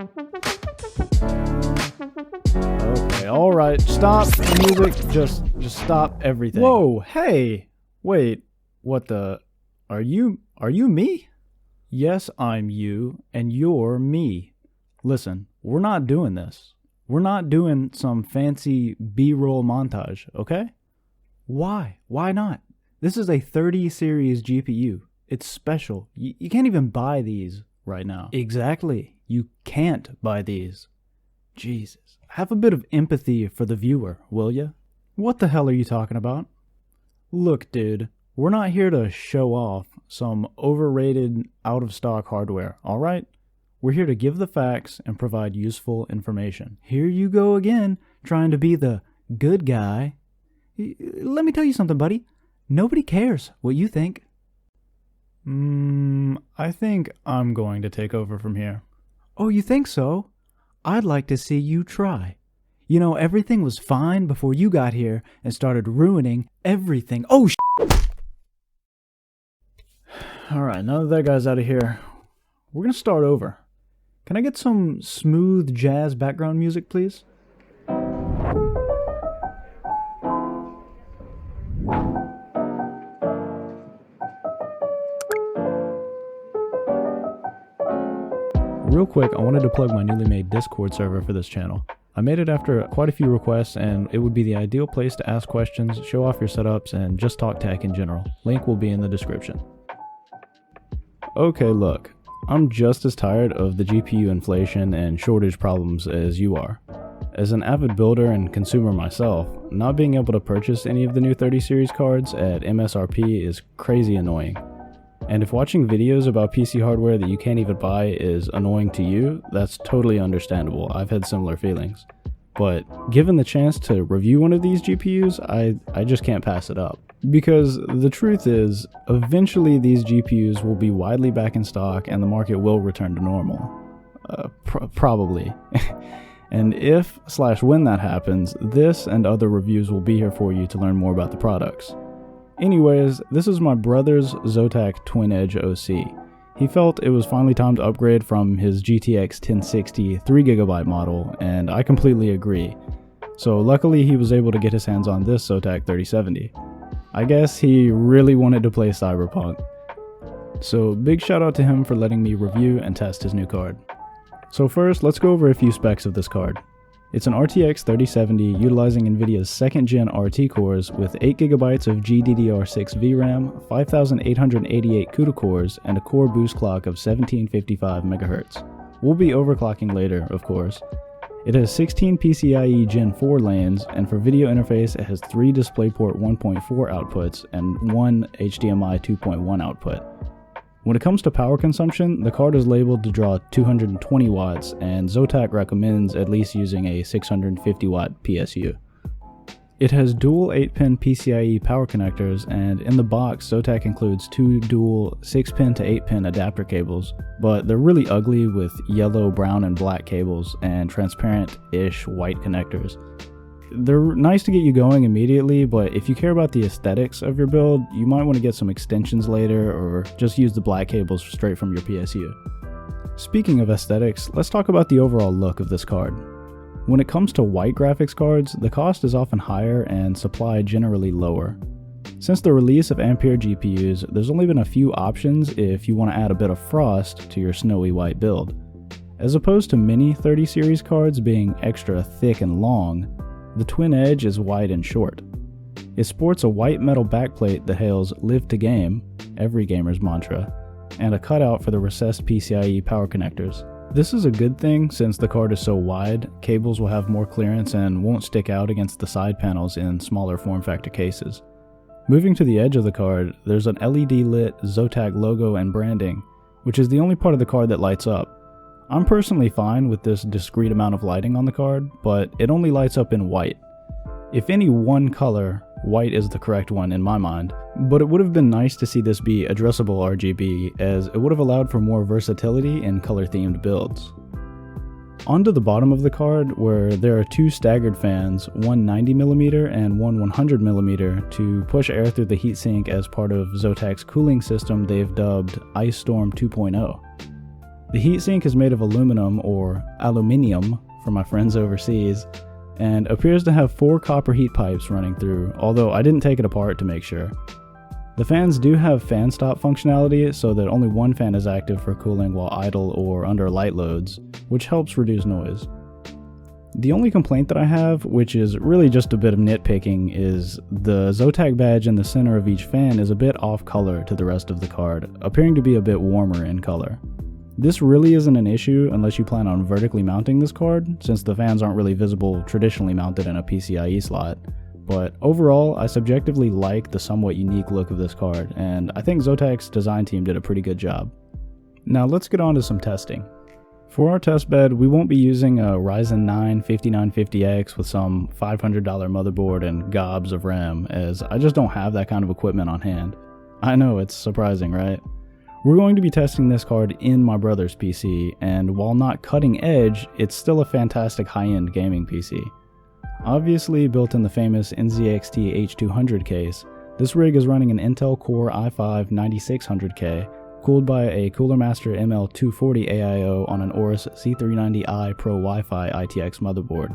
Okay, alright, stop the music, just stop everything. Whoa, hey! Wait, what the... Are you me? Yes, I'm you, and you're me. Listen, we're not doing this. We're not doing some fancy B-roll montage, okay? Why? Why not? This is a 30 series GPU. It's special. You can't even buy these right now. Exactly. You can't buy these. Jesus. Have a bit of empathy for the viewer, will ya? What the hell are you talking about? Look, dude, we're not here to show off some overrated, out-of-stock hardware, alright? We're here to give the facts and provide useful information. Here you go again, trying to be the good guy. Let me tell you something, buddy. Nobody cares what you think. I think I'm going to take over from here. Oh, you think so? I'd like to see you try. You know, everything was fine before you got here and started ruining everything. Oh, Alright, now that guy's out of here, we're gonna start over. Can I get some smooth jazz background music, please? Real quick, I wanted to plug my newly made Discord server for this channel. I made it after quite a few requests, and it would be the ideal place to ask questions, show off your setups, and just talk tech in general. Link will be in the description. Okay, look, I'm just as tired of the GPU inflation and shortage problems as you are. As an avid builder and consumer myself, not being able to purchase any of the new 30 series cards at MSRP is crazy annoying. And if watching videos about PC hardware that you can't even buy is annoying to you, that's totally understandable. I've had similar feelings. But given the chance to review one of these GPUs, I just can't pass it up. Because the truth is, eventually these GPUs will be widely back in stock and the market will return to normal. Probably. And if/when that happens, this and other reviews will be here for you to learn more about the products. Anyways, this is my brother's Zotac Twin Edge OC. He felt it was finally time to upgrade from his GTX 1060 3GB model, and I completely agree. So luckily he was able to get his hands on this Zotac 3070. I guess he really wanted to play Cyberpunk. So big shout out to him for letting me review and test his new card. So first, let's go over a few specs of this card. It's an RTX 3070 utilizing NVIDIA's 2nd gen RT cores with 8GB of GDDR6 VRAM, 5888 CUDA cores, and a core boost clock of 1755 MHz. We'll be overclocking later, of course. It has 16 PCIe Gen 4 lanes, and for video interface it has 3 DisplayPort 1.4 outputs and 1 HDMI 2.1 output. When it comes to power consumption, the card is labeled to draw 220 watts, and Zotac recommends at least using a 650 watt PSU. It has dual 8-pin PCIe power connectors, and in the box, Zotac includes 2 dual 6-pin to 8-pin adapter cables, but they're really ugly with yellow, brown, and black cables and transparent-ish white connectors. They're nice to get you going immediately, but if you care about the aesthetics of your build, you might want to get some extensions later or just use the black cables straight from your PSU. Speaking of aesthetics, let's talk about the overall look of this card. When it comes to white graphics cards, the cost is often higher and supply generally lower. Since the release of Ampere GPUs, there's only been a few options if you want to add a bit of frost to your snowy white build. As opposed to many 30 series cards being extra thick and long, the Twin Edge is wide and short. It sports a white metal backplate that hails "Live to Game," every gamer's mantra, and a cutout for the recessed PCIe power connectors. This is a good thing since the card is so wide, cables will have more clearance and won't stick out against the side panels in smaller form factor cases. Moving to the edge of the card, there's an LED lit Zotac logo and branding, which is the only part of the card that lights up. I'm personally fine with this discrete amount of lighting on the card, but it only lights up in white. If any one color, white is the correct one in my mind, but it would have been nice to see this be addressable RGB, as it would have allowed for more versatility in color-themed builds. Onto the bottom of the card, where there are 2 staggered fans, one 90mm and one 100mm, to push air through the heatsink as part of Zotac's cooling system they've dubbed Ice Storm 2.0. The heatsink is made of aluminum, or aluminium for my friends overseas, and appears to have 4 copper heat pipes running through, although I didn't take it apart to make sure. The fans do have fan stop functionality, so that only one fan is active for cooling while idle or under light loads, which helps reduce noise. The only complaint that I have, which is really just a bit of nitpicking, is the Zotac badge in the center of each fan is a bit off color to the rest of the card, appearing to be a bit warmer in color. This really isn't an issue unless you plan on vertically mounting this card, since the fans aren't really visible traditionally mounted in a PCIe slot. But overall, I subjectively like the somewhat unique look of this card, and I think Zotac's design team did a pretty good job. Now let's get on to some testing. For our test bed, we won't be using a Ryzen 9 5950X with some $500 motherboard and gobs of RAM, as I just don't have that kind of equipment on hand. I know, it's surprising, right? We're going to be testing this card in my brother's PC, and while not cutting edge, it's still a fantastic high-end gaming PC. Obviously built in the famous NZXT H200 case, this rig is running an Intel Core i5-9600K, cooled by a Cooler Master ML240 AIO on an Aorus C390i Pro Wi-Fi ITX motherboard,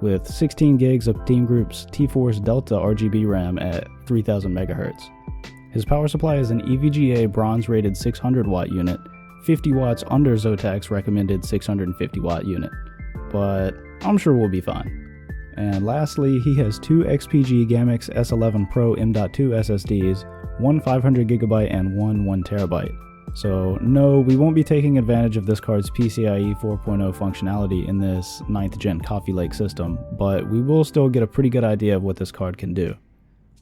with 16 gigs of Team Group's T-Force Delta RGB RAM at 3000 MHz. His power supply is an EVGA bronze-rated 600 watt unit, 50 watts under Zotac's recommended 650 watt unit, but I'm sure we'll be fine. And lastly, he has 2 XPG GAMX S11 Pro M.2 SSDs, one 500GB and one 1TB. So no, we won't be taking advantage of this card's PCIe 4.0 functionality in this 9th gen Coffee Lake system, but we will still get a pretty good idea of what this card can do.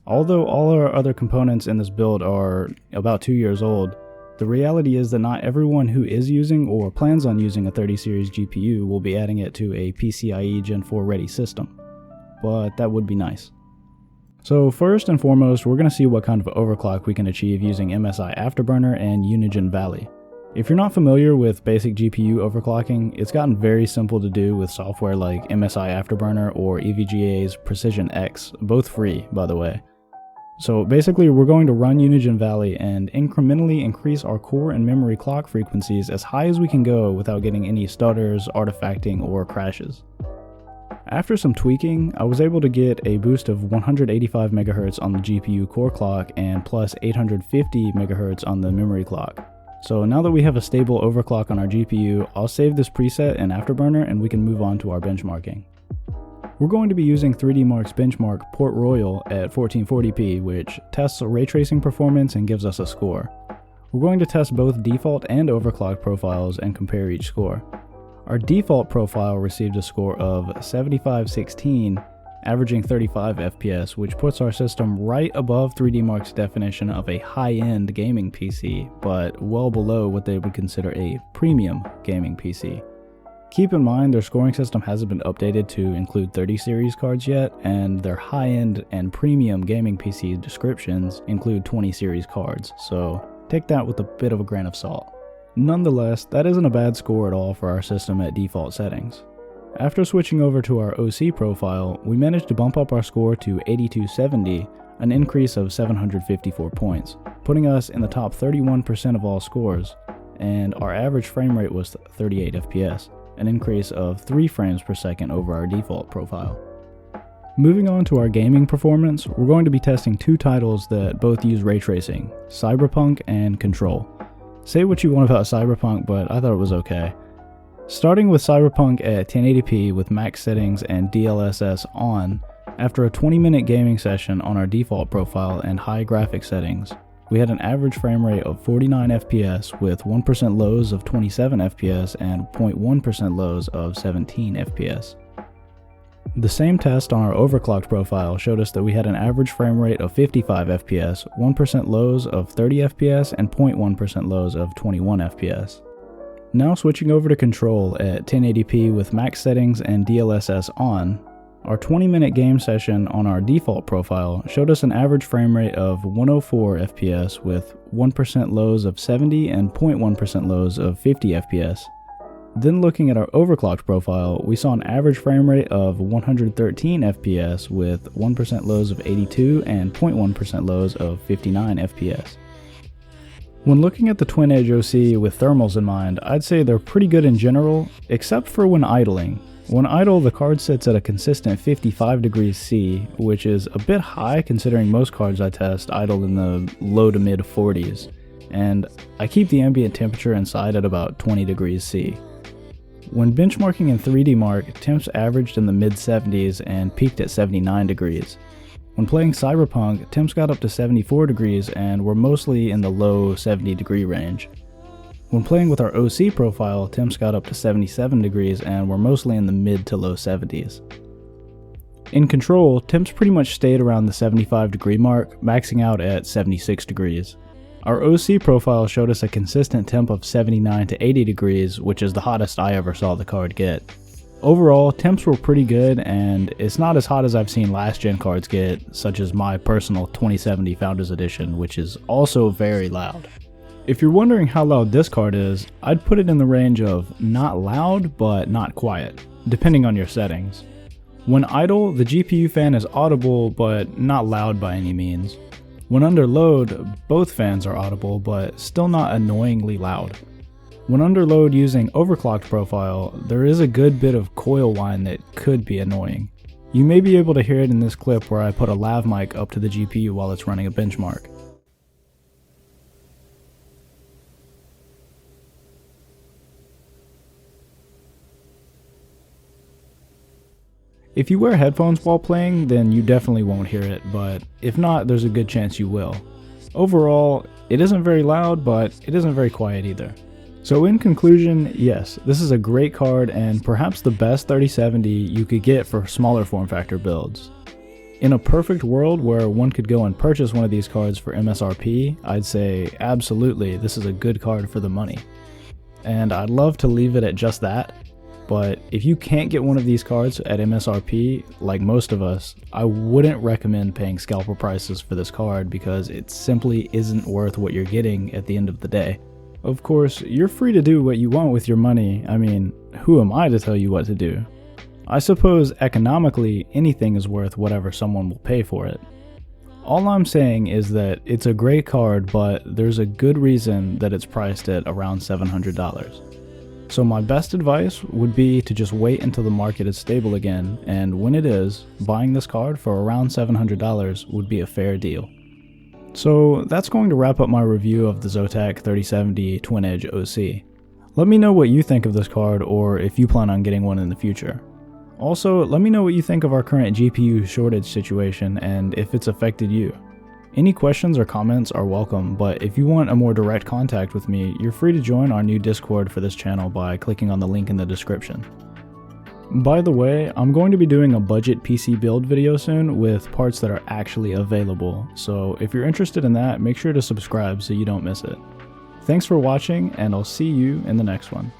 Although all our other components in this build are about 2 years old, the reality is that not everyone who is using or plans on using a 30 series GPU will be adding it to a PCIe Gen 4 ready system, but that would be nice. So first and foremost, we're going to see what kind of overclock we can achieve using MSI Afterburner and Unigine Valley. If you're not familiar with basic GPU overclocking, it's gotten very simple to do with software like MSI Afterburner or EVGA's Precision X, both free by the way. So basically we're going to run Unigine Valley and incrementally increase our core and memory clock frequencies as high as we can go without getting any stutters, artifacting, or crashes. After some tweaking, I was able to get a boost of 185 MHz on the GPU core clock and plus 850 MHz on the memory clock. So now that we have a stable overclock on our GPU, I'll save this preset in Afterburner and we can move on to our benchmarking. We're going to be using 3DMark's benchmark Port Royal at 1440p, which tests ray tracing performance and gives us a score. We're going to test both default and overclock profiles and compare each score. Our default profile received a score of 7516, averaging 35 FPS, which puts our system right above 3DMark's definition of a high-end gaming PC, but well below what they would consider a premium gaming PC. Keep in mind their scoring system hasn't been updated to include 30 series cards yet, and their high-end and premium gaming PC descriptions include 20 series cards, so take that with a bit of a grain of salt. Nonetheless, that isn't a bad score at all for our system at default settings. After switching over to our OC profile, we managed to bump up our score to 8270, an increase of 754 points, putting us in the top 31% of all scores, and our average frame rate was 38 FPS, an increase of 3 frames per second over our default profile. Moving on to our gaming performance, we're going to be testing 2 titles that both use ray tracing, Cyberpunk and Control. Say what you want about Cyberpunk, but I thought it was okay. Starting with Cyberpunk at 1080p with max settings and DLSS on, after a 20-minute gaming session on our default profile and high graphic settings, we had an average frame rate of 49 FPS with 1% lows of 27 FPS and 0.1% lows of 17 FPS. The same test on our overclocked profile showed us that we had an average frame rate of 55 FPS, 1% lows of 30 FPS, and 0.1% lows of 21 FPS. Now switching over to Control at 1080p with max settings and DLSS on, our 20-minute game session on our default profile showed us an average frame rate of 104 FPS with 1% lows of 70 and 0.1% lows of 50 FPS. Then looking at our overclocked profile, we saw an average frame rate of 113 FPS with 1% lows of 82 and 0.1% lows of 59 FPS. When looking at the Twin Edge OC with thermals in mind, I'd say they're pretty good in general, except for when idling. When idle, the card sits at a consistent 55 degrees C, which is a bit high considering most cards I test idle in the low to mid 40s, and I keep the ambient temperature inside at about 20 degrees C. When benchmarking in 3D Mark, temps averaged in the mid 70s and peaked at 79 degrees. When playing Cyberpunk, temps got up to 74 degrees and were mostly in the low 70 degree range. When playing with our OC profile, temps got up to 77 degrees and were mostly in the mid to low 70s. In control, temps pretty much stayed around the 75 degree mark, maxing out at 76 degrees. Our OC profile showed us a consistent temp of 79 to 80 degrees, which is the hottest I ever saw the card get. Overall, temps were pretty good, and it's not as hot as I've seen last gen cards get, such as my personal 2070 Founders Edition, which is also very loud. If you're wondering how loud this card is, I'd put it in the range of not loud but not quiet, depending on your settings. When idle, the GPU fan is audible but not loud by any means. When under load, both fans are audible but still not annoyingly loud. When under load using overclocked profile, there is a good bit of coil whine that could be annoying. You may be able to hear it in this clip where I put a lav mic up to the GPU while it's running a benchmark. If you wear headphones while playing, then you definitely won't hear it, but if not, there's a good chance you will. Overall, it isn't very loud, but it isn't very quiet either. So in conclusion, yes, this is a great card and perhaps the best 3070 you could get for smaller form factor builds. In a perfect world where one could go and purchase one of these cards for MSRP, I'd say absolutely this is a good card for the money. And I'd love to leave it at just that, but if you can't get one of these cards at MSRP, like most of us, I wouldn't recommend paying scalper prices for this card because it simply isn't worth what you're getting at the end of the day. Of course, you're free to do what you want with your money. I mean, who am I to tell you what to do? I suppose economically, anything is worth whatever someone will pay for it. All I'm saying is that it's a great card, but there's a good reason that it's priced at around $700. So my best advice would be to just wait until the market is stable again, and when it is, buying this card for around $700 would be a fair deal. So that's going to wrap up my review of the Zotac 3070 Twin Edge OC. Let me know what you think of this card or if you plan on getting one in the future. Also, let me know what you think of our current GPU shortage situation and if it's affected you. Any questions or comments are welcome, but if you want a more direct contact with me, you're free to join our new Discord for this channel by clicking on the link in the description. By the way, I'm going to be doing a budget PC build video soon with parts that are actually available, so if you're interested in that, make sure to subscribe so you don't miss it. Thanks for watching, and I'll see you in the next one.